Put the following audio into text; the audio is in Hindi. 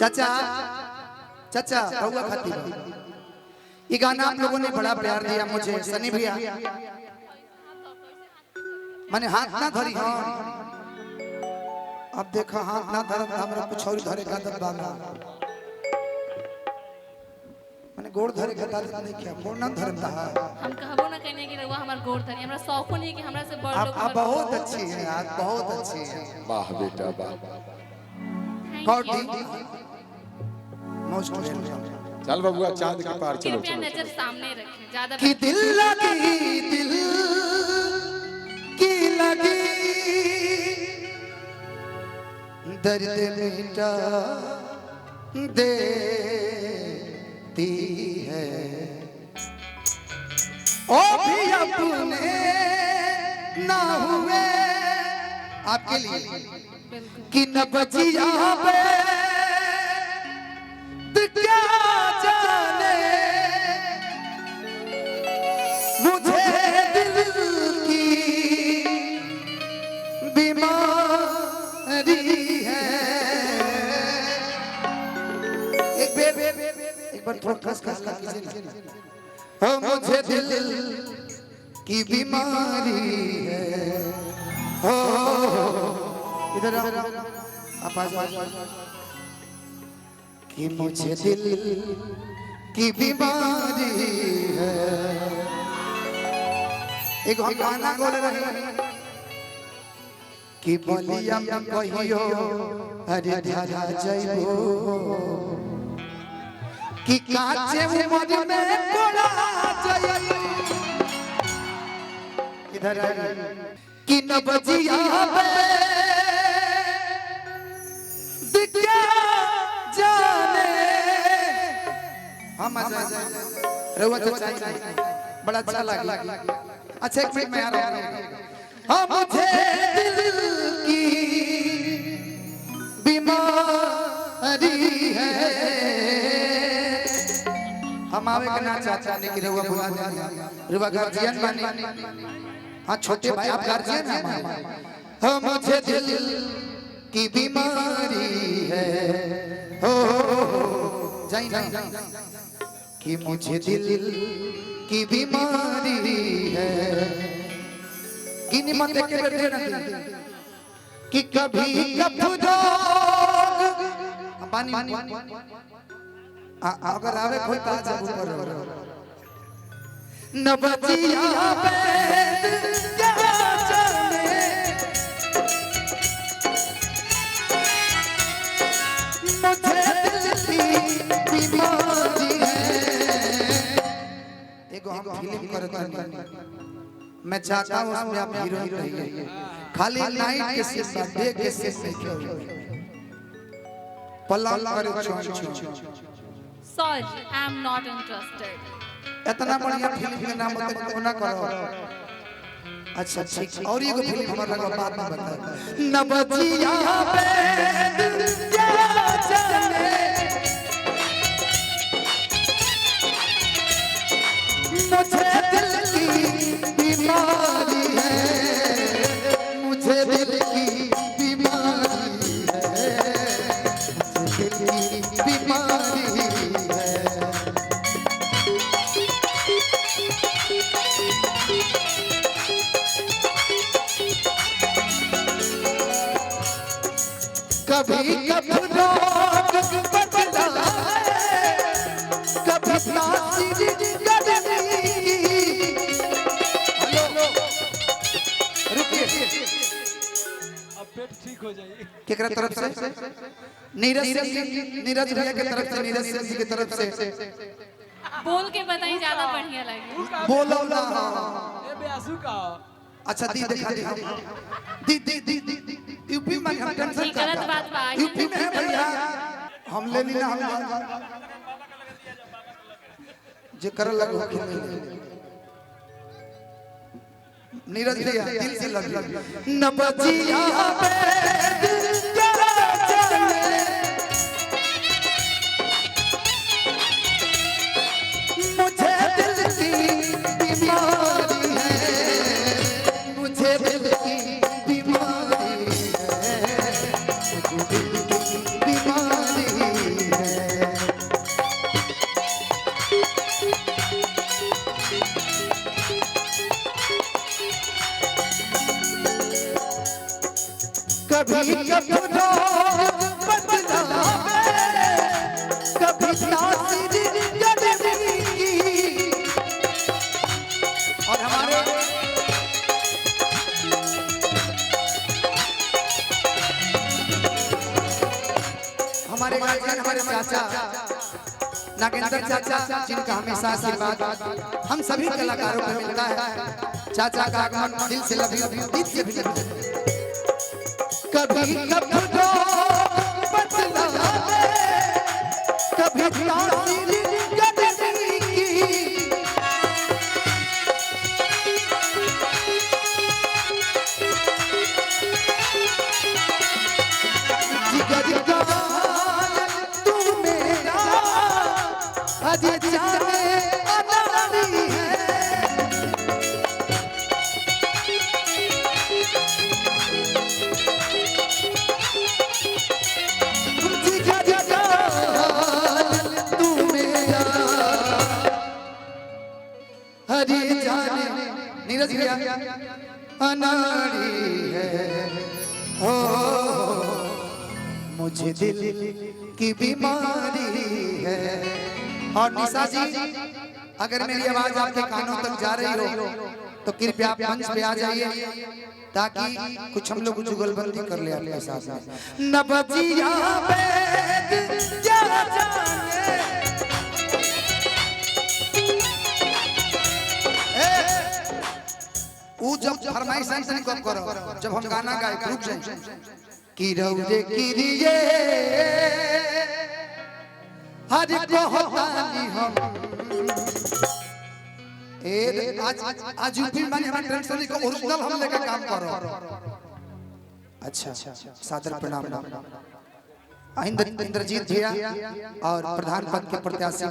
चाचा चाचा रहुआ खाती ये गाना आप लोगों ने बड़ा प्यार दिया मुझे सनी भैया मैंने हाथ ना धरी हाँ अब देखा हाथ ना धर हमरा कुछ और धरे का दब बागा मैंने गोड़ धरे का दब नहीं किया गोड़ ना धरता है हम कहबो ना कहने की रहुआ हमार गोड़ धरी हमरा शौक नहीं कि हमरा से बड़ लोग आप बहुत अच्छी हैं आप बहुत अच्छी हैं वाह बेटा वाह गॉड मोस्ट चल बबुआ चांद के पार चलो कृपया नजर सामने रखें ज्यादा कि दिल की लगी दर्द मिटा देती है ओ भी अपने ना हुए आपके लिए कि न बचिया पे क्या जाने मुझे दिल की बीमारी है एक बार थोड़ा खस कीजिए ना मुझे दिल की बीमारी है हो इधर आप आ जाओ कि मुझे दिल की बीमारी है एक हम गाना बोल रहे हैं कि बोलिया में कहियो अरे धारा जाइबो कि काचे उमर में कोड़ा जाइबो इधर कि न बजिया पे दिखा जाने हम रहुआ चाचा बड़ा अच्छा लगा अच्छा एक मिनट में आ रहा हूं हाँ मुझे दिल की बीमारी है हम आवे के ना चाचा ने कि रहुआ बुला दे रहुआ गार्जियन माने हाँ छोटे भाई आप गार्जियन हैं हाँ मुझे दिल की बीमारी है हो जाई ना कि मुझे दिल की बीमारी है गिनी मत के बैठे ना कि कभी कभी पानी अगर आवे कोई ताज ऊपर न बचिया पे क्या जाने मुझे दिल की बीमारी है एगो हम फिल्म करत हनी मैं चाहता हूं उसमें आप हीरोइन रहिए खाली नाइट के सीन डे के सीन नहीं पलंग पर sorry I am not interested इतना बढ़िया फिल्म के नाम मत ना करो अच्छा ठीक और एगो फिल्म हमरा लगा बात में बता न बचिया पे क्या जाने मुझे दिल की बीमारी है मुझे दिल की बीमारी है मुझे दिल की बीमारी है कभी कभी रोग बदला है कभी नासिर गदनी हेलो रुकिए अब पेट ठीक हो जाएगी केकरा तरफ से नीरज भैया की तरफ से नीरज सिंह जी की तरफ से बोल के बताई ज्यादा बढ़िया लगी बोलो ना ए बेआसू का अच्छा दी दिखा दी यूपी में हम टेंशन गलत बात बा यूपी में है भैया हम ले ली ना हम जे कर लगो नीरज भैया दिल से लग न बचिया पे क्या जाने मुझे दिल की बीमारी है मुझे दिल की बीमारी है मुझे दिल की बीमारी है है। कभी कभी बदलावे, कभी तासीर गदरी की। और हमारे गार्जियन हमारे चाचा नागेंद्र चाचा, जिनका हमेशा आशीर्वाद हम सभी कलाकारों को मिलता है। चाचा का आगमन दिल से लव यू, दिल से भी लव यू। कभी कभी बदलावे, कभी तासीर गदरी की। जिगर का तू मेरा अजी जाने अनाड़ी है। हरी जाने नीरज भैया अनाड़ी है। हो मुझे दिल की बीमारी है। और निशा जी, अगर मेरी आवाज आपके कानों तक जा रही हो तो कृपया आप मंच पे आ जाइए, ताकि कुछ हम लोग जुगलबंदी कर ले अपने साथ में। नबजिया बेद जा जाने, वो जब फरमाइश से कब करो, जब हम गाना गाए रुक जाए कि रौदे किरिए हर को होतानी हम। ए आज यूपी में हमारे ट्रेडिशनल को ओरिजिनल हम लेकर काम करो। अच्छा सादर प्रणाम। इंद्रजीत भैया और प्रधान पद के प्रत्याशी